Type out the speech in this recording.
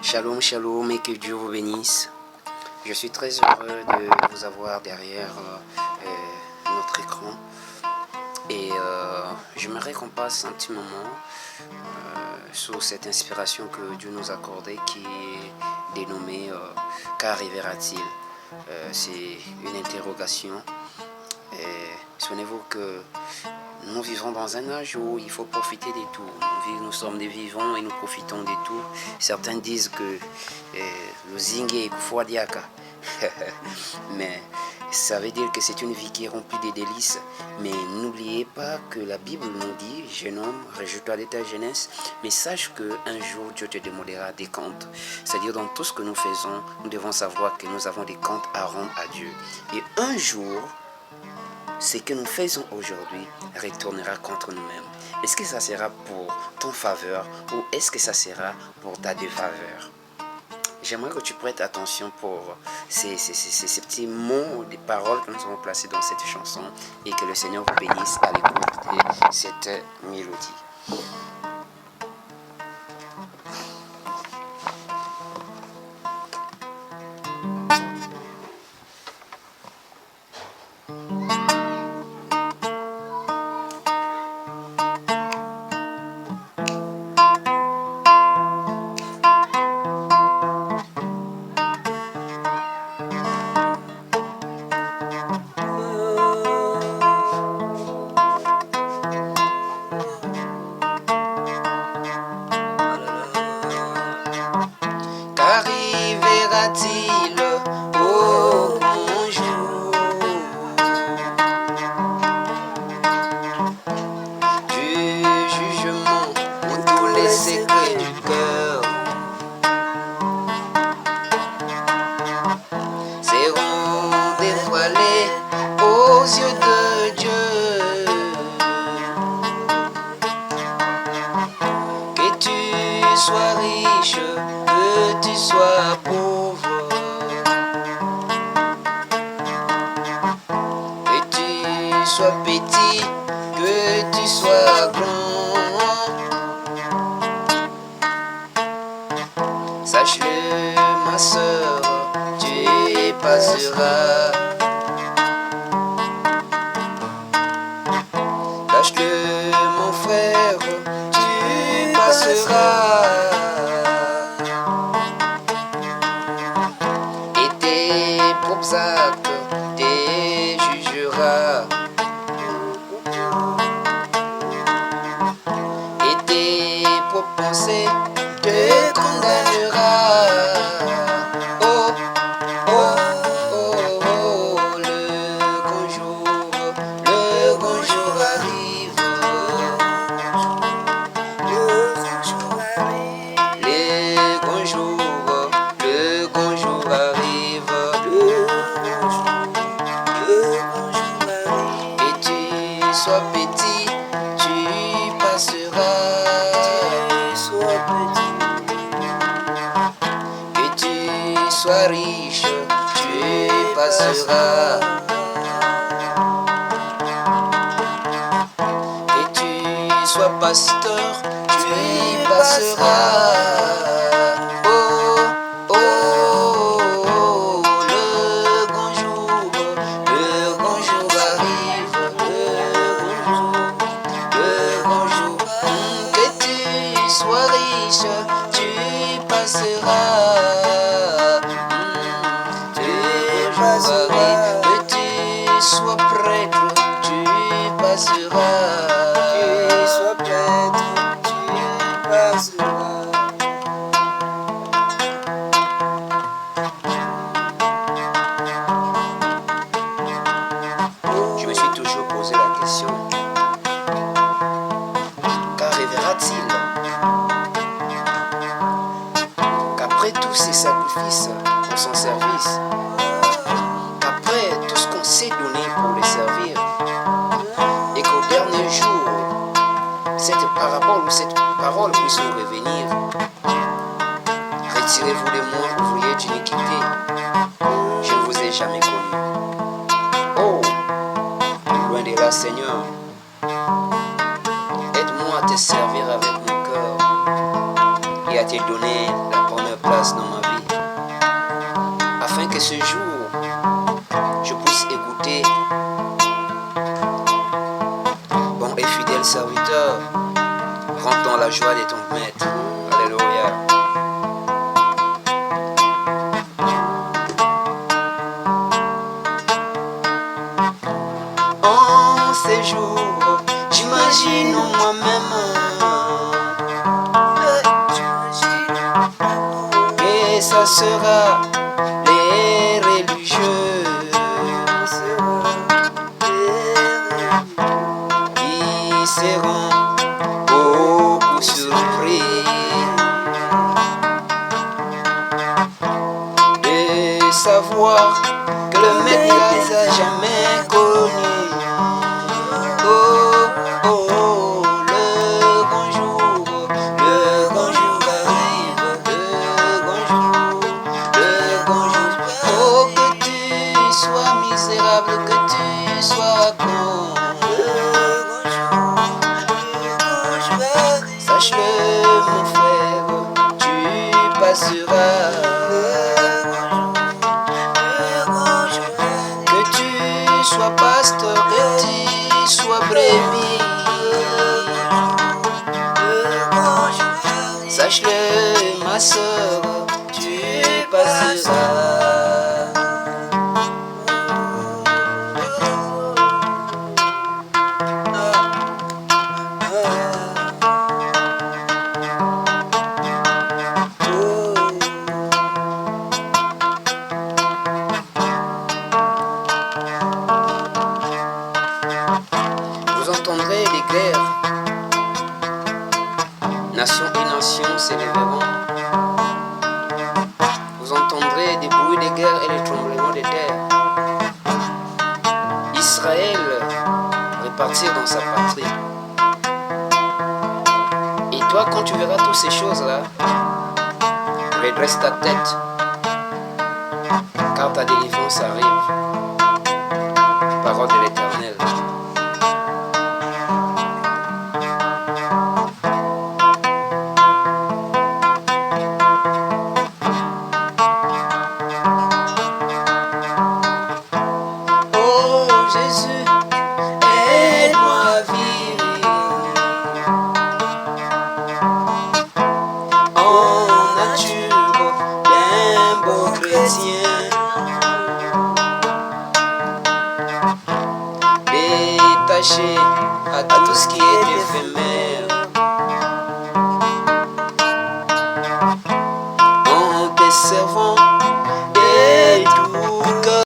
Shalom, shalom et que Dieu vous bénisse. Je suis très heureux de vous avoir derrière notre écran et j'aimerais qu'on passe un petit moment sur cette inspiration que Dieu nous a accordée qui est dénommée Qu'arrivera-t-il C'est une interrogation. Et souvenez-vous que nous vivons dans un âge où il faut profiter de tout. Nous sommes des vivants et nous profitons de tout. Certains disent que le zingue est diaka. Mais ça veut dire que c'est une vie qui est remplie de délices. Mais n'oubliez pas que la Bible nous dit, jeune homme, réjouis-toi de ta jeunesse, mais sache qu'un jour Dieu te demandera des comptes. C'est-à-dire dans tout ce que nous faisons, nous devons savoir que nous avons des comptes à rendre à Dieu. Et un jour, ce que nous faisons aujourd'hui retournera contre nous-mêmes. Est-ce que ça sera pour ton faveur ou est-ce que ça sera pour ta défaveur? J'aimerais que tu prêtes attention pour ces petits mots, des paroles que nous avons placées dans cette chanson et que le Seigneur vous bénisse à l'écoute de cette mélodie. Qu'arrivera-t-il au grand jour du jugement où tous les secrets du cœur seront dévoilés aux yeux de Dieu? Que tu sois riche, que tu sois pauvre, que tu sois petit, que tu sois grand, sache-le ma soeur, tu passeras. Sache-le mon frère, tu passeras. Et tes propres actes te jugeras. Et tes propres pensées te condamnera. Oh, oh, oh, oh, le grand jour arrive. Le grand jour arrive. Et tu sois petit, tu passeras. Que tu sois riche, tu passeras. Que tu sois pasteur, tu passeras. Oh, oh, oh, le grand jour arrive. Le grand jour, que tu sois riche, tu passeras. Le jour arrive, que tu sois prêtre, tu passeras. Je me suis toujours posé la question, qu'arrivera-t-il qu'après tous ces sacrifices pour son service, qu'après tout ce qu'on s'est donné pour le servir, et qu'au dernier jour, cette parabole ou cette parole puisse nous revenir? Retirez-vous de moi, ouvriers d'iniquité, je ne vous ai jamais connu. Oh, loin de là, Seigneur, aide-moi à te servir avec mon cœur et à te donner la bonne place dans ma vie, afin que ce jour, je puisse écouter, bon et fidèle serviteur, rentre dans la joie de ton maître. Alléluia. En ces jours, j'imagine moi-même que ça sera les religieux qui seront beaucoup surpris de savoir que le maître ne les a jamais connus. Oh, oh, oh, le grand jour arrive, le grand jour. Oh, que tu sois misérable, que tu sois con. Sache-le, mon frère, tu passeras. Que tu sois pasteur, que tu sois brebis, sache-le, ma soeur, tu passeras. Vous entendrez des guerres, nation et nation s'élèveront. Vous entendrez des bruits de guerre et les tremblements de terre. Israël repartir dans sa patrie. Et toi, quand tu verras toutes ces choses-là, redresse ta tête, car ta délivrance arrive. Parole de l'Éternel. Oh Jésus, aide-moi à vivre en nature d'un beau chrétien, détaché à tout ce qui est éphémère, en te servant